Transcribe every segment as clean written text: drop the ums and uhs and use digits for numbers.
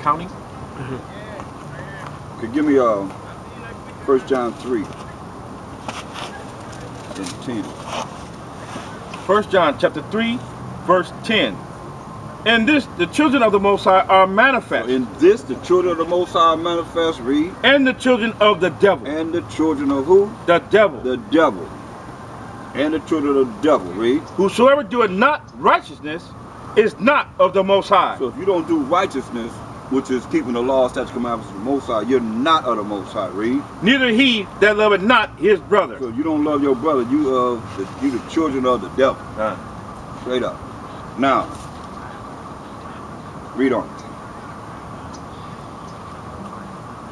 counting. Okay, give me 1 John 3 and 10. 1 John chapter 3, verse 10. In this, the children of the Most High are manifest. So in this, the children of the Most High manifest, read. And the children of the devil. And the children of who? The devil. The devil. And the children of the devil, read. Whosoever doeth not righteousness is not of the Most High. So if you don't do righteousness, which is keeping the law, statutes, commandments of the Most High, you're not of the Most High, read. Neither he that loveth not his brother. So if you don't love your brother, you the children of the devil. Straight up. Now, read on.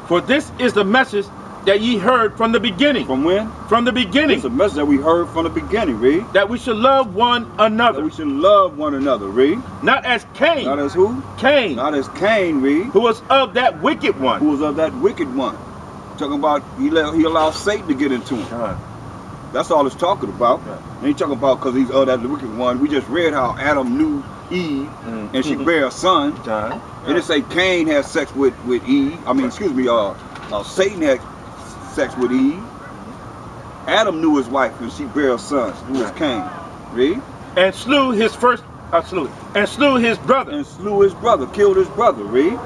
For this is the message that ye heard from the beginning. From when? From the beginning. It's a message that we heard from the beginning, read. That we should love one another. That we should love one another, read. Not as Cain. Not as who? Cain. Not as Cain, read. Who was of that wicked one. Who was of that wicked one. Talking about he allowed Satan to get into him. That's all it's talking about. Ain't talking about because he's of that wicked one. We just read how Adam knew Eve and she bare a son. It didn't say Cain had sex with Eve. I mean, excuse me, Satan had sex with Eve. Adam knew his wife and she bare a son, who was Cain. Read. And slew his first, and slew his brother. And slew his brother, killed his brother. Read.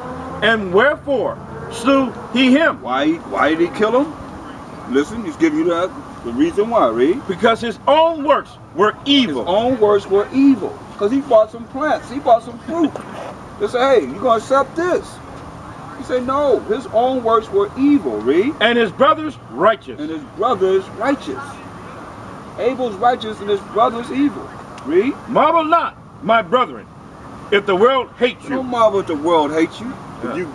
And wherefore slew he him? Why did he kill him? Listen, he's giving you the reason why. Read. Because his own works were evil. His own works were evil. Because he bought some plants, he bought some fruit. They say, hey, you gonna accept this? He said, no, his own works were evil, read. And his brothers righteous. And his brothers righteous. Abel's righteous and his brothers evil. Read. Marvel not, my brethren, if the world hates you. Don't marvel if the world hates you.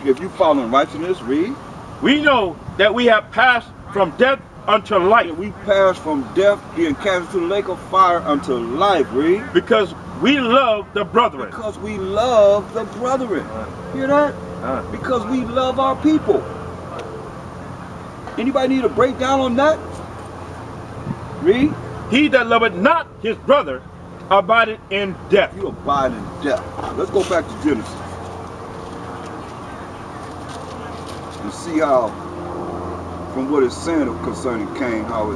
If you follow in righteousness, read. We know that we have passed from death unto life. And we passed from death, being cast into the lake of fire, unto life, read. Because we love the brethren. Because we love the brethren. Hear that? Because we love our people. Anybody need a breakdown on that? Read. He that loveth not his brother abideth in death. You abide in death. Let's go back to Genesis and see how, from what it's saying concerning Cain, how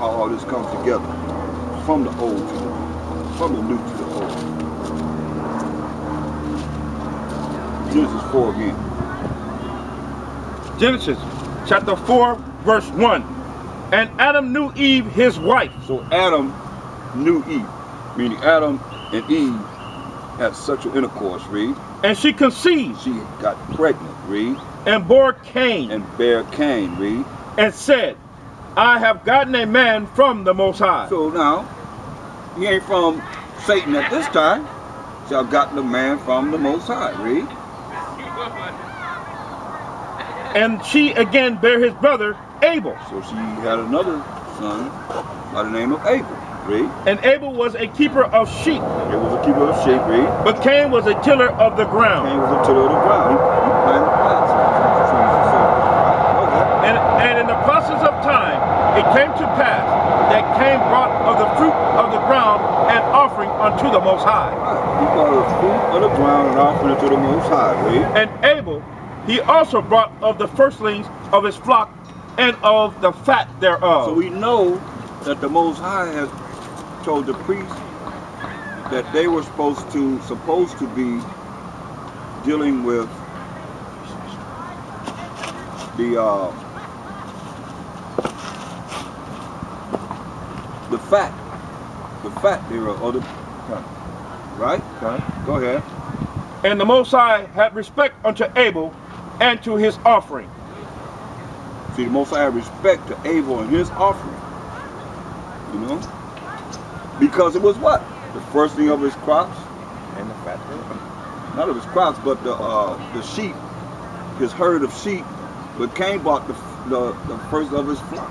all this comes together, from the old to the new, from the new to the old. Genesis 4 again. Genesis chapter 4, verse 1. And Adam knew Eve, his wife. So Adam knew Eve, meaning Adam and Eve had sexual intercourse, read. And she conceived. She got pregnant, read. And bore Cain. And bare Cain, read. And said, I have gotten a man from the Most High. So now, he ain't from Satan at this time. So I've gotten a man from the Most High, read. And she again bare his brother Abel. So she had another son by the name of Abel, read. And Abel was a keeper of sheep. He was a keeper of sheep, read. But Cain was a tiller of the ground. Cain was a tiller of the ground. He planted plants and trees and so forth. And in the process of time, it came to pass that Cain brought of the fruit of the ground an offering unto the Most High. He brought the fruit of the ground and offering unto the Most High, read. And Abel, he also brought of the firstlings of his flock and of the fat thereof. So we know that the Most High has told the priests that they were supposed to be dealing with the fat thereof, or the right? Go ahead. And the Most High had respect unto Abel and to his offering. See, the Most High had respect to Abel and his offering. You know? Because it was what? The first thing of his crops. And the fat. Not of his crops, but the sheep, his herd of sheep. But Cain bought the first of his flock.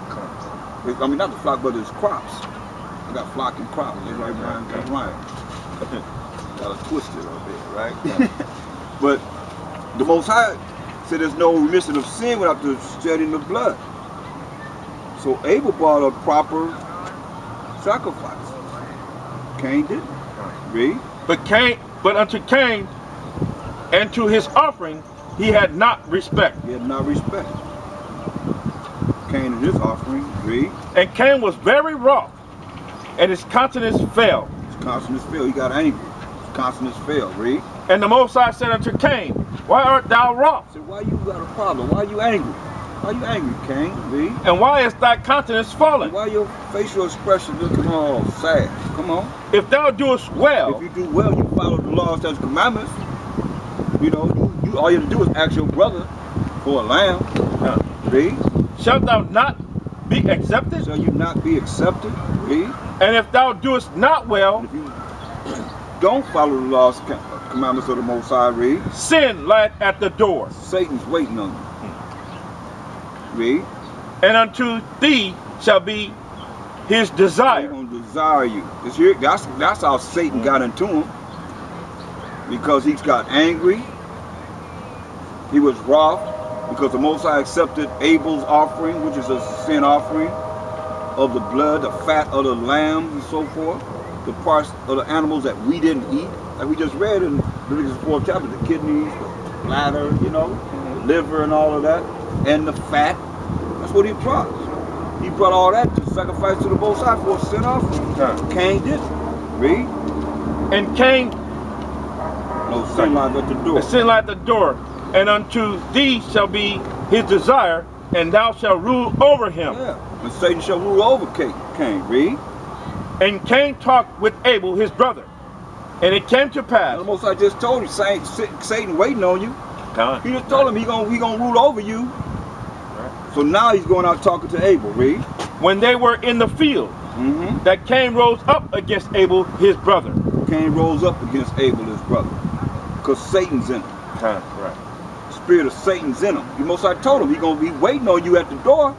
I mean, not the flock, but his crops. I got flock and crop. Right, Brian? Got Ryan. Got to twist it a bit, right? But the Most High said there's no remission of sin without the shedding of blood. So Abel brought a proper sacrifice. Cain didn't. Read. But unto Cain and to his offering he had not respect. He had not respect. Cain and his offering, read. And Cain was very wroth, and his countenance fell. His countenance fell. He got angry. His countenance fell, read. And the Most High said unto Cain, Why art thou wroth? He said, why you got a problem? Why you angry? Why you angry, Cain? Read. And why is thy countenance fallen? Why your facial expression looking all sad? Come on. If thou doest well, If you do well, you follow the laws, statutes, commandments. You know, you all you have to do is ask your brother for a lamb. Read. shalt thou not be accepted? Shall you not be accepted? Read. And if thou doest not well, And if you don't follow the laws, commandments of the Most High, read. sin lieth at the door, Satan's waiting on you. Read. and unto thee shall be his He's desire. gonna desire you. It's here. That's how Satan got into him. Because he's got angry. He was wroth because the Most High accepted Abel's offering, which is a sin offering of the blood, the fat of the lambs and so forth, the parts of the animals that we didn't eat. Like we just read in Leviticus 4th chapter, the kidneys, the bladder, you know, the liver and all of that, and the fat. That's what he brought. He brought all that to sacrifice to the Most High for a sin offering. Cain didn't. Read. And Cain, No, sin lies at the door. the sin lieth at the door, and unto thee shall be his desire, and thou shalt rule over him. Yeah. And Satan shall rule over Cain. Read. And Cain talked with Abel his brother, and it came to And pass. the Most High just told him, Satan waiting on you. He just told him he gonna rule over you. So now he's going out talking to Abel. Read. When they were in the field, that Cain rose up against Abel his brother. Cain rose up against Abel his brother, because Satan's in him. Right. The spirit of Satan's in him. The Most High told him he's gonna be waiting on you at the door.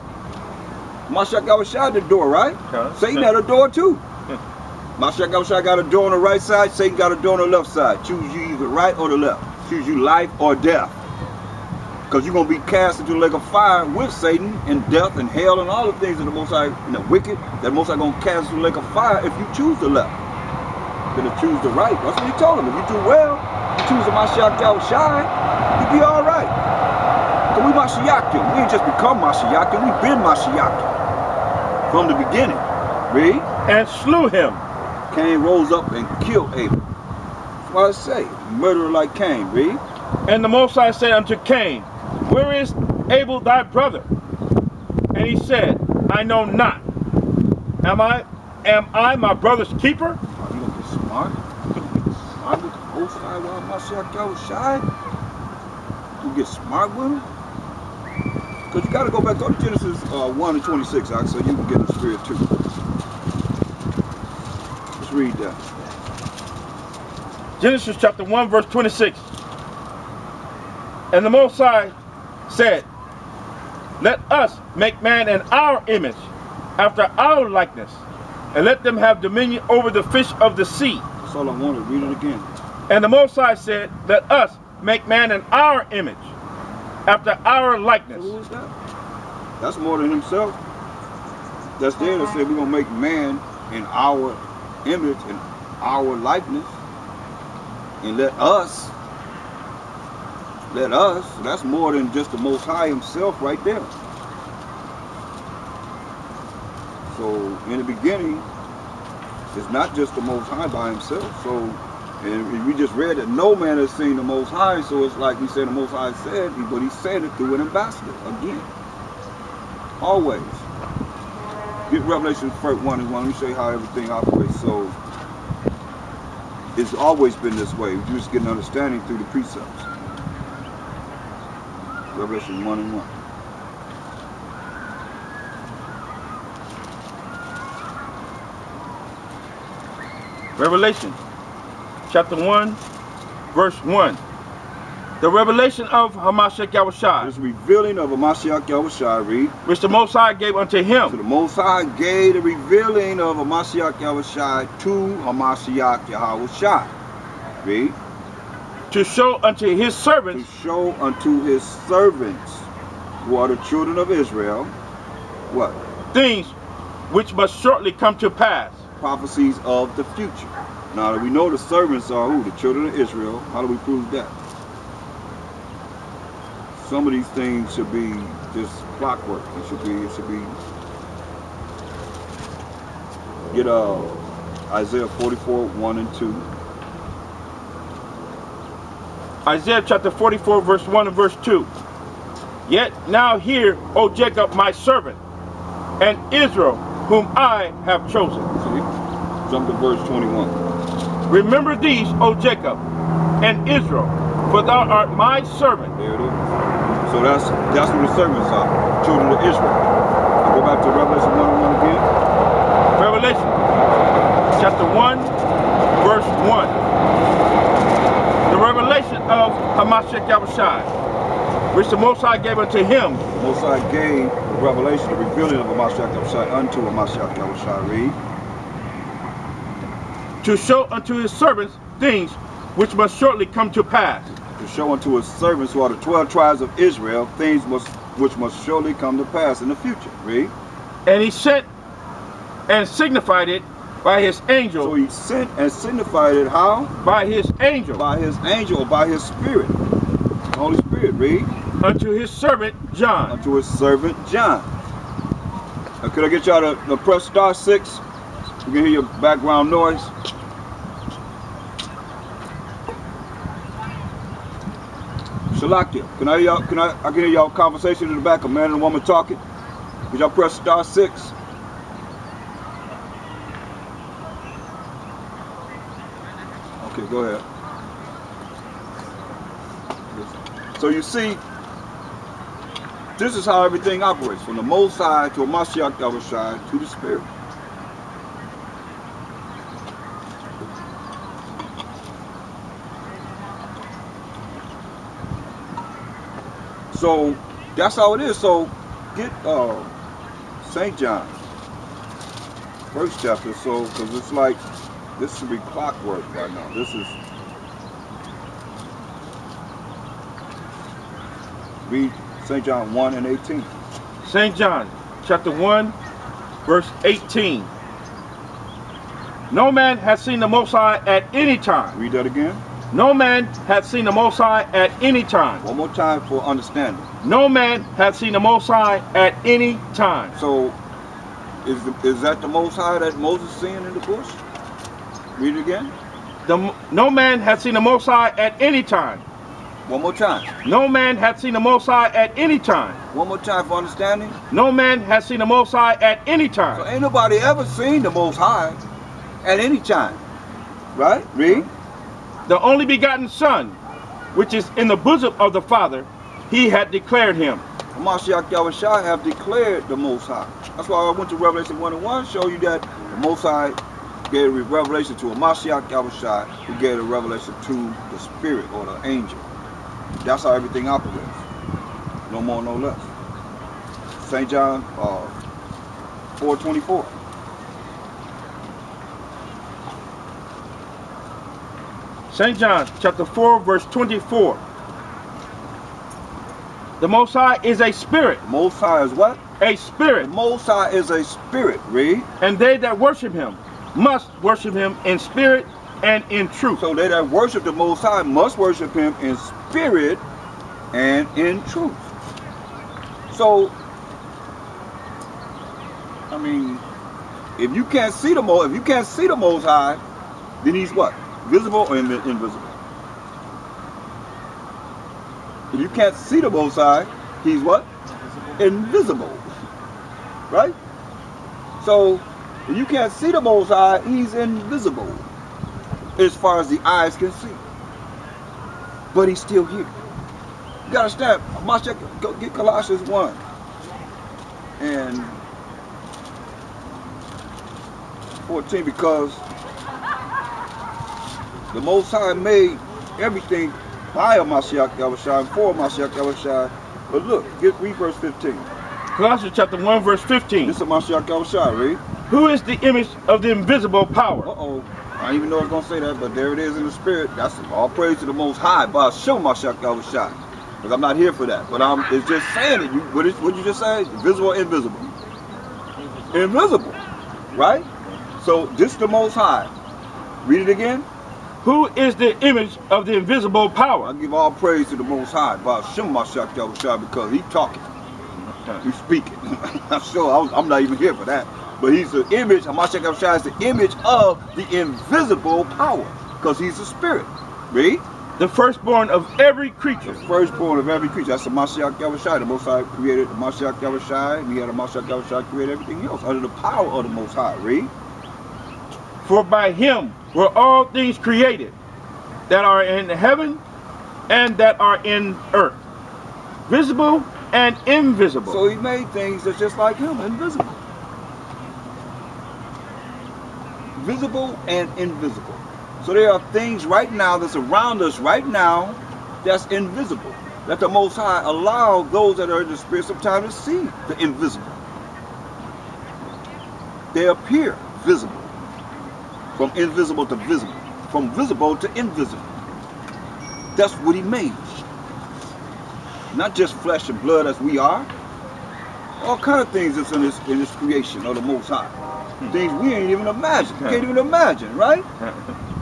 Mashiach Yahushua at the door, right? Satan had a door too. Mashiach Yahushua got a door on the right side. Satan got a door on the left side. Choose you either right or the left. Choose you life or death. Because you're going to be cast into the lake of fire with Satan and death and hell and all the things that the Most High and the wicked that the Most High going to cast into the lake of fire if you choose the left. You're going to choose the right. That's what he told him. If you do well, you choose the Mashiach Yahushua, you'll be all right. Because we Mashiachim. We ain't just become Mashiachim. We've been Mashiachim from the beginning. Read. And slew him. Cain rose up and killed Abel. That's what I say. Murderer like Cain. Read. And the Most High said unto Cain, Where is Abel thy brother? And he said, I know not. Am I my brother's keeper? Are you gonna get smart? Smart with the Most High while Mashiach Yahushua? You get smart with him? Because you got to go back to Genesis 1 and 26, so you can get the spirit too. Let's read that. Genesis chapter 1 verse 26. And the Most High said, Let us make man in our image, after our likeness, and let them have dominion over the fish of the sea. That's all I wanted. Read it again. And the Most High said, Let us make man in our image, after our likeness. So who is that? That's more than himself. That's there that said we're going to make man in our image and our likeness. And let us, that's more than just the Most High himself right there. So in the beginning, it's not just the Most High by himself. So, and we just read that no man has seen the Most High, so it's like he said the Most High said, but he said it through an ambassador again. Always. Get Revelation 1 and 1. Let me show you how everything operates. So it's always been this way. You just get an understanding through the precepts. Revelation 1 and 1. Revelation chapter 1 verse 1. The revelation of Hamashiach Yahushua, It's revealing of a Mashiach Yahushua, read. which the Most High gave unto So him, the Most High gave the revealing of a Mashiach Yahushua to Hamashiach Yahushua. Read. to show unto his To servants show unto his servants, who are the children of Israel, what? things which must shortly come to pass. Prophecies of the future. Now that we know the servants are who? The children of Israel. How do we prove that? some of these things should be just clockwork. It should be. Get Isaiah 44, 1 and 2. Isaiah chapter 44, verse 1 and verse 2. Yet now hear, O Jacob, my servant, and Israel, whom I have chosen. See? Jump to verse 21. Remember these, O Jacob, and Israel, for thou art my servant. There it is. So that's who the servants are, children of Israel. Go back to Revelation 1 and 1 again. Revelation chapter 1, verse 1. The revelation of Hamashiach Yahushai, which the Most High gave unto him. The Most High gave the revelation, the revealing of Hamashiach Yahushai unto Hamashiach Yahushai. Read. To show unto his servants things which must shortly come to pass. To show unto his servants, who are the 12 tribes of Israel, things which must surely come to pass in the future. Read. And he sent and signified it by his angel. So he sent and signified it how? By his angel. By his angel, or by his spirit. The Holy Spirit, read. Unto his servant John. Unto his servant John. Now, could I get y'all to press star 6? You can hear your background noise. Shalakia. Can I hear y'all conversation in the back, a man and a woman talking? Could y'all press star 6? Okay, go ahead. So you see, this is how everything operates, from the Most High to a Mashiach Yahushai to the Spirit. So that's how it is. So get St. John, first chapter. So because it's like this should be clockwork right now. This is. Read St. John 1 and 18. St. John chapter 1 verse 18. No man hath seen the Most High at any time. Read that again. No man hath seen the Most High at any time. One more time for understanding. No man hath seen the Most High at any time. So is that the Most High that Moses seen in the bush? Read it again. No man hath seen the Most High at any time. One more time. No man hath seen the Most High at any time. One more time for understanding. No man hath seen the Most High at any time. So ain't nobody ever seen the Most High at any time. Right? Read. The only begotten Son, which is in the bosom of the Father, he had declared him. Mashiach Yahushai have declared the Most High. That's why I went to Revelation 1 and 1, show you that the Most High gave a revelation to a Mashiach Yahushai, who gave a revelation to the Spirit or the angel. That's how everything operates. No more, no less. St. John 4:24. St. John chapter 4 verse 24. The Most High is a spirit. Most High is what? A spirit. The Most High is a spirit. Read. And they that worship him must worship him in spirit and in truth. So they that worship the Most High must worship him in spirit and in truth. So, I mean, if you can't see the Most High, then he's what? Visible or invisible? If you can't see the Most High, he's what? Invisible. Right? So, if you can't see the Most High, he's invisible as far as the eyes can see. But he's still here. You gotta understand, go get Colossians 1 and 14, because the Most High made everything by Mashiach Yahushai and for Mashiach Yahushai. But look, read verse 15. Colossians chapter 1 verse 15. This is Mashiach Yahushai, read. Who is the image of the invisible power? Uh-oh. I didn't even know I was going to say that, but there it is in the spirit. That's all praise to the Most High. But I'll show Mashiach Yahushai. Because I'm not here for that. But it's just saying it. What did you just say? Visible or invisible? Invisible. Right? So this is the Most High. Read it again. who is the image of the invisible I power. give all praise to the Most High, Ba'ashem Mashiach Yahushua, because he's talking. He's speaking. I'm sure I'm not even here for that. But he's the image, Mashiach Yahushua is the image of the invisible power. Because he's a spirit. Read. The firstborn of every creature. The firstborn of every creature. That's the Mashiach Yahushua. The Most High created the Mashiach Yahushua. And he had a Mashiach Yahushua create everything else under the power of the Most High. Read. For by him were all things created that are in heaven and that are in earth, visible and invisible. So he made things that's just like him, invisible. Visible and invisible. So there are things right now that's around us right now that's invisible. That the Most High allowed those that are in the spirit sometimes to see the invisible. They appear visible. From invisible to visible. From visible to invisible. That's what he made. Not just flesh and blood as we are. All kind of things that's in this creation of the Most High. Things we ain't even imagine. Can't even imagine, right?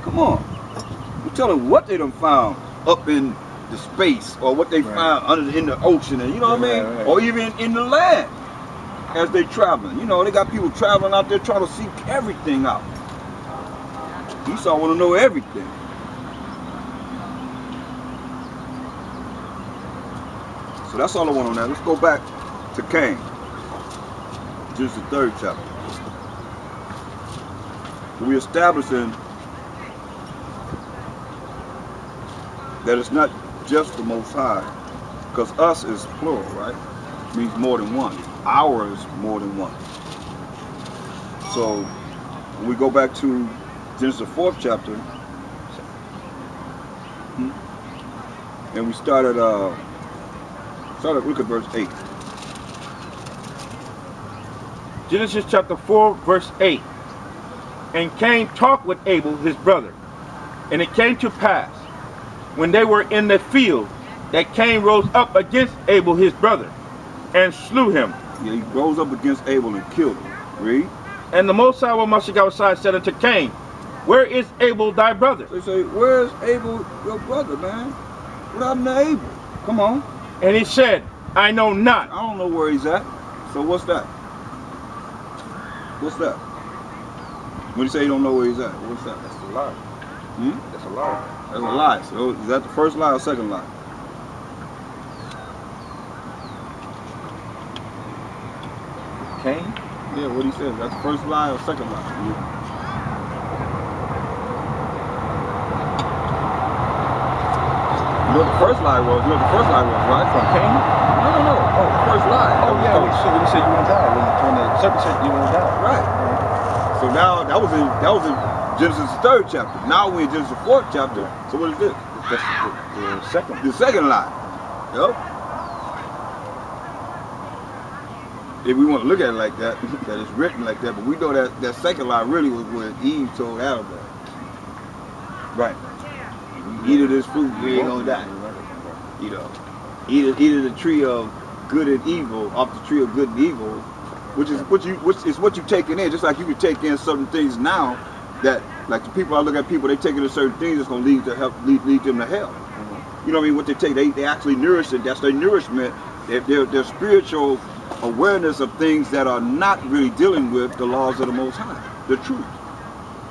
Come on. We tell them what they done found up in the space, or what they found in the ocean, and you know what I mean? Right. Or even in the land as they traveling. You know, they got people traveling out there trying to seek everything out. Esau want to know everything. So that's all I want on that. Let's go back to Cain. Genesis the 3rd chapter. We're establishing that it's not just the Most High, because us is plural, right? It means more than one. Ours more than one. So when we go back to Genesis the 4th chapter, and we started look at verse 8. Genesis chapter 4, verse 8. And Cain talked with Abel, his brother. And it came to pass, when they were in the field, that Cain rose up against Abel, his brother, and slew him. Yeah, he rose up against Abel and killed him. Read. And the Most High Mashiach said unto Cain, where is Abel thy brother? They say, where's Abel your brother, man? What happened to Abel? Come on. And he said, I know not. I don't know where he's at. So what's that? What's that? When you say you don't know where he's at, what's that? That's a lie. That's a lie. That's a lie. So is that the first lie or second lie? Cain? Yeah, what he said. That's the first lie or second lie? You know what the first lie was? You know what the first lie was, right? From Cain? No. Oh, the first lie. Oh, yeah. When he said you won't die. When the serpent said you won't die. Right. So now that was in Genesis the 3rd chapter. Now we're in Genesis the 4th chapter. So what is this? That's the second. The second lie. Yep. If we want to look at it like that, that it's written like that, but we know that that second lie really was when Eve told Adam that. Right. Eat of this fruit, you ain't gonna die. You know, eat of the tree of good and evil, off the tree of good and evil, which is what you taking in. Just like you can take in certain things now that, like the people I look at, people they take in certain things that's gonna lead them to hell. You know what I mean? What they take, they actually nourish it. That's their nourishment. Their spiritual awareness of things that are not really dealing with the laws of the Most High, the truth.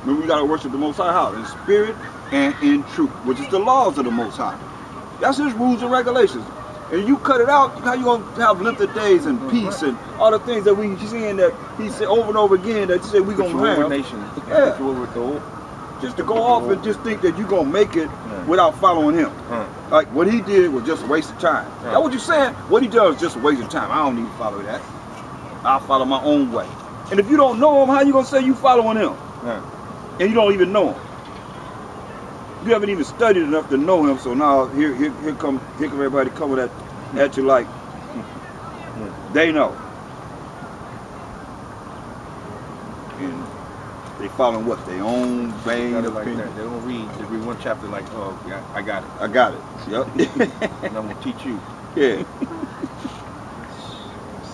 Remember, we gotta worship the Most High how? In spirit and in truth, which is the laws of the Most High. That's his rules and regulations. And you cut it out, how you gonna have length days and peace and all the things that we seeing that he said over and over again that he said we gonna have. Just to go off and just think that you're gonna make it without following him. Like what he did was just a waste of time. That's what you're saying? What he does is just a waste of time. I don't need to follow that. I'll follow my own way. And if you don't know him, how you gonna say you following him? And you don't even know him. You haven't even studied enough to know him, so now here come everybody coming at you like they know. And they following what? Their own vain opinion. Like they don't read one chapter like, oh, I got it. I got it. Yep. And I'm gonna teach you. Yeah.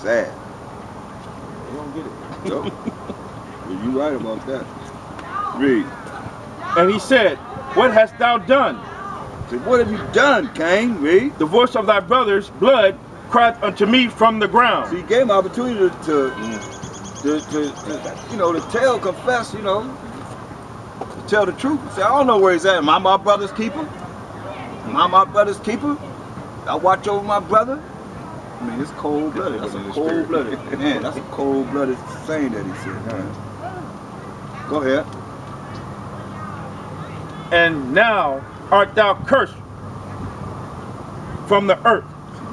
Sad. They don't get it. Yep. Well, you right about that. Read. And he said, what hast thou done? Say, what have you done, Cain? Read. The voice of thy brother's blood cried unto me from the ground. So he gave him opportunity to you know, to tell, confess, you know, to tell the truth. Say, I don't know where he's at. Am I my brother's keeper? Am I my brother's keeper? I watch over my brother? I mean, it's cold-blooded. That's a cold-blooded. Man, that's a cold-blooded saying that he said. Man. Go ahead. And now art thou cursed from the earth,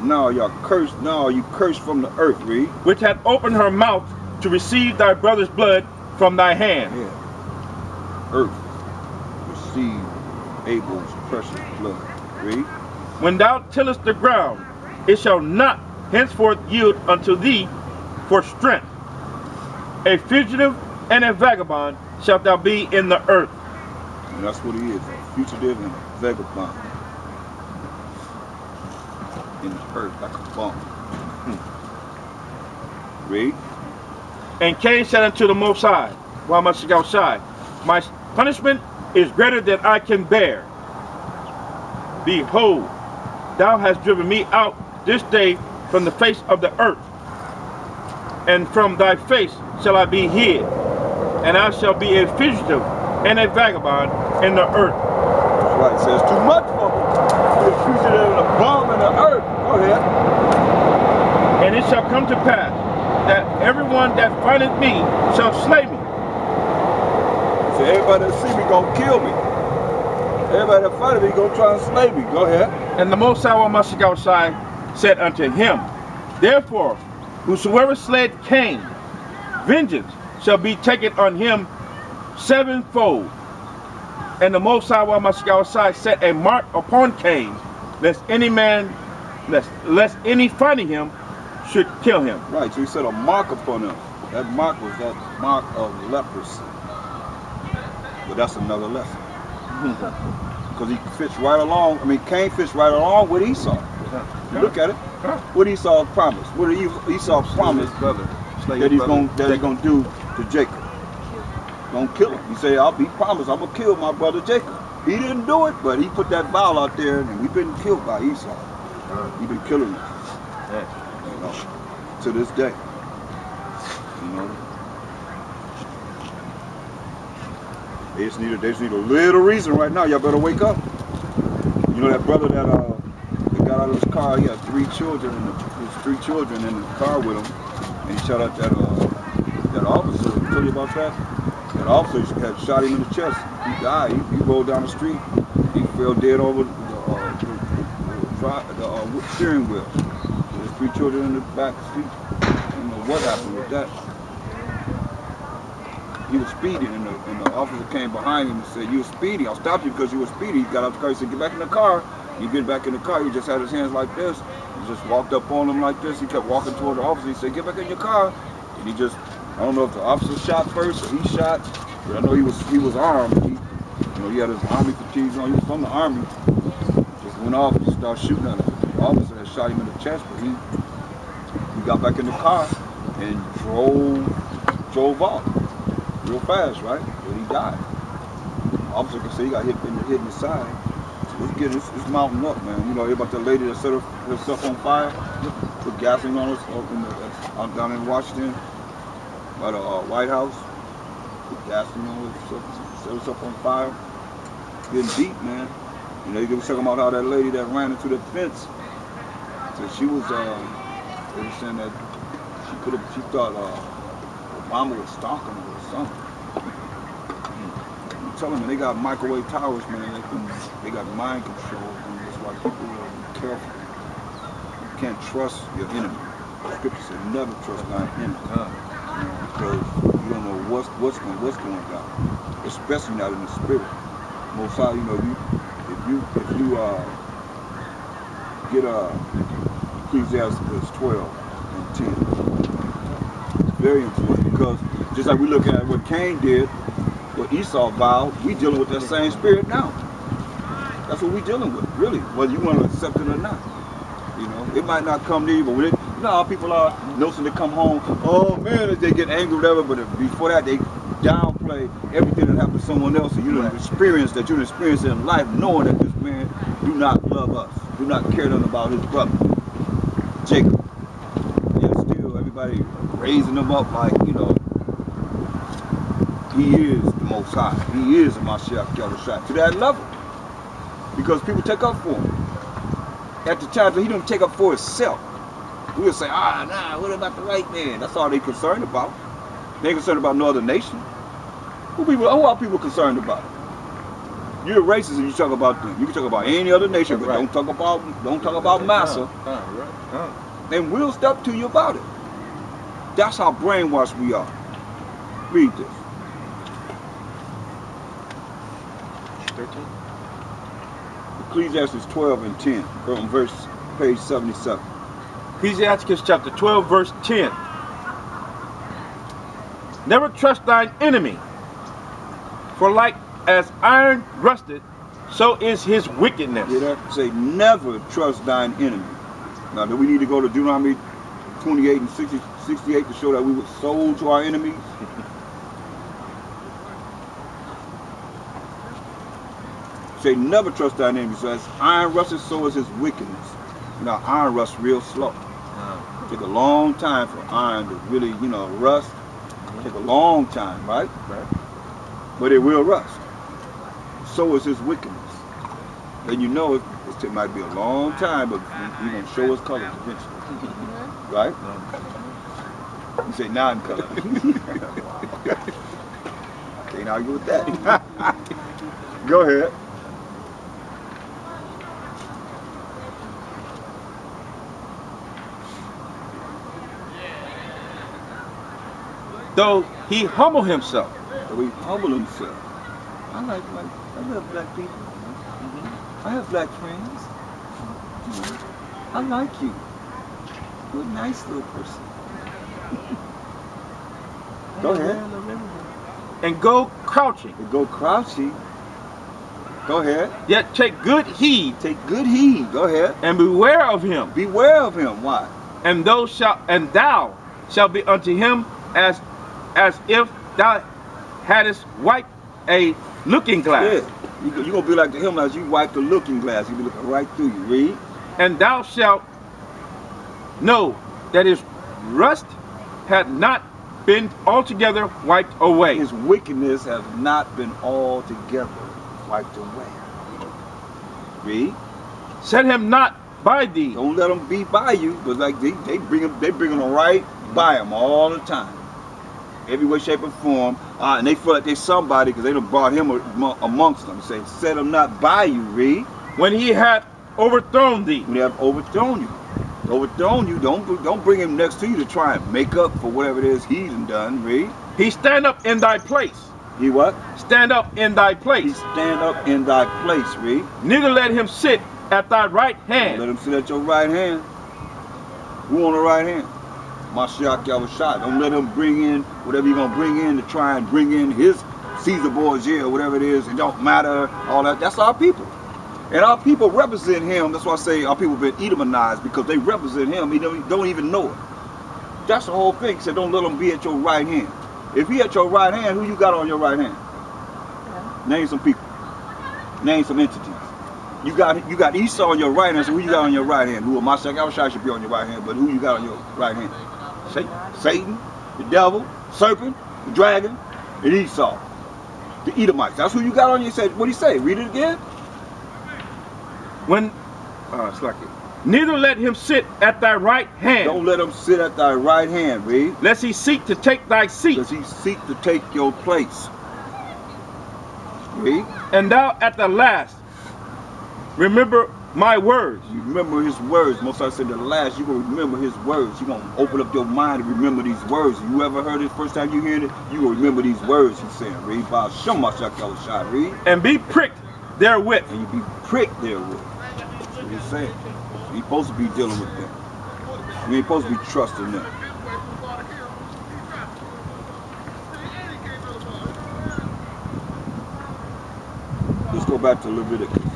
Now you're cursed. Now you cursed from the earth, read. which hath opened her mouth to receive thy brother's blood from thy hand. Yeah. Earth receive Abel's precious blood. Read. When thou tillest the ground, it shall not henceforth yield unto thee for strength. A fugitive and a vagabond shalt thou be in the earth. And that's what he is, a fugitive and a vagabond. In the earth, like a bum. Read. And Cain said unto the Most High, while my outside, my punishment is greater than I can bear. Behold, thou hast driven me out this day from the face of the earth, and from thy face shall I be hid, and I shall be a fugitive and a vagabond in the earth. That's right, it says too much for me. Be a fugitive and a bum in the earth. Go ahead. And it shall come to pass that everyone that findeth me shall slay me. So everybody that see me gonna kill me. Everybody that fight me gonna try and slay me. Go ahead. And the Most High outside said unto him, therefore, whosoever slayed Cain, vengeance shall be taken on him sevenfold. And the Most High outside set a mark upon Cain, lest any finding him should kill him. Right, so he set a mark upon him. That mark was that mark of leprosy. But that's another lesson. Because he fits right along, Cain fits right along with Esau. Look at it. What Esau promised. What did Esau promise that he's going to do to Jacob? Gonna kill him. He said, he promised I'm gonna kill my brother Jacob. He didn't do it, but he put that vow out there, and we've been killed by Esau. He's been killing us, you know, to this day. You know, they just need a little reason right now. Y'all better wake up. You know that brother that got out of his car. He had three children in the car with him, and he shot at that officer. Did I tell you about that? That officer had shot him in the chest. He died. He rolled down the street. He fell dead over the steering wheel. There's three children in the back seat. I don't know what happened with that. He was speeding, and the officer came behind him and said, "You were speeding. I'll stop you because you were speeding." He got out the car. He said, "Get back in the car." He get back in the car. He just had his hands like this. He just walked up on him like this. He kept walking toward the officer. He said, "Get back in your car." And he just, I don't know if the officer shot first or he shot, but I know he was armed. He had his army fatigues on. He was from the army. Just went off and started shooting at him. The officer had shot him in the chest, but he got back in the car and drove off real fast, right? But he died. The officer could say he got hit in the side. So it's mounting up, man. You know, about that lady that set herself on fire, put gasoline on us down in Washington, by the White House. Put gasoline on herself, set herself on fire. Getting deep, man. You know, they were talking about how that lady that ran into the fence. So she was, they were saying that she thought Obama was stalking her or something. I'm telling them, they got microwave towers, man. They got mind control, and that's why people are careful. You can't trust your enemy. The scripture said, never trust thine enemy. Because you don't know what's going down, especially not in the spirit. Most High, you know, if you get Ecclesiastes 12 and 10, it's very important, because just like we look at what Cain did, what Esau vowed, we dealing with that same spirit now. That's what we dealing with, really, whether you want to accept it or not. You know, it might not come to you, but when you know how people are, noticing they come home, oh man, they get angry or whatever, but before that they down downplay everything that happened to someone else, and you done experienced that you done experienced in life, knowing that this man do not love us, do not care nothing about his brother, Jacob. Yet still everybody raising him up like, you know, he is the Most High. He is the Mashiach Yahushua to that level. Because people take up for him. At the time, he don't take up for himself. We would say, nah, what about the white man? That's all they concerned about. They ain't concerned about no other nation. Who are people concerned about? You're a racist and you talk about them. You can talk about any other nation, but don't talk about Massa. And we'll step to you about it. That's how brainwashed we are. Read this. 13. Ecclesiastes 12 and 10, from page 77. Ecclesiastes chapter 12, verse 10. Never trust thine enemy, for like as iron rusted, so is his wickedness. Hear that? Say, never trust thine enemy. Now, do we need to go to Deuteronomy 28 and 68 to show that we were sold to our enemies? Say, never trust thine enemy. So as iron rusted, so is his wickedness. Now, iron rusts real slow. Take a long time for iron to really, you know, rust. Take a long time, right? But it will rust. So is his wickedness. And you know it might be a long time, but he's going to show his colors eventually. Right? You say non-color. Can't argue with that. Go ahead. Though he humble himself. So he humble himself. I love black people. I have black friends. I like you. You're a nice little person. Go ahead. And go crouching. And go crouching. Go ahead. Yet take good heed. Take good heed. Go ahead. And beware of him. Beware of him. Why? And thou shalt be unto him as if thou hadst wiped a looking glass. Yeah. You're going to be like to him as you wipe the looking glass. You'll be looking right through you. Read. And thou shalt know that his rust had not been altogether wiped away. His wickedness has not been altogether wiped away. Read. Set him not by thee. Don't let him be by you, but like they bring him right by him all the time. Every way, shape, or form. And they feel like they're somebody because they done brought him amongst them. Say, set him not by you, read. When he had overthrown thee. When he have overthrown you. Overthrown you, don't bring him next to you to try and make up for whatever it is he's done, read. He stand up in thy place. He what? Stand up in thy place. He stand up in thy place, read. Neither let him sit at thy right hand. Don't let him sit at your right hand. Who on the right hand? Mashiach Yahushua. Don't let him bring in whatever you're going to bring in to try and bring in his Caesar Borgia or whatever it is. It don't matter, all that. That's our people. And our people represent him. That's why I say our people have been Edomanized, because they represent him. He don't even know it. That's the whole thing. He said, don't let him be at your right hand. If he at your right hand, who you got on your right hand? Yeah. Name some people. Name some entities. You got Esau on your right hand, so who you got on your right hand? Who Mashiach Yahushua should be on your right hand, but who you got on your right hand? Satan, the devil, serpent, the dragon, and Esau. The Edomites. That's who you got on your side. What do you say? Read it again. It's like it. Neither let him sit at thy right hand. Don't let him sit at thy right hand, read. Lest he seek to take thy seat. Lest he seek to take your place. Read. And thou at the last remember my words. You remember his words. Most I said the last, you're going to remember his words. You're going to open up your mind and remember these words. You ever heard it first time you heard it? You will remember these words he's saying. Read. Read. And be pricked therewith. And you be pricked therewith. That's what he's saying. You're supposed to be dealing with them. You ain't supposed to be trusting them. Let's go back to Leviticus.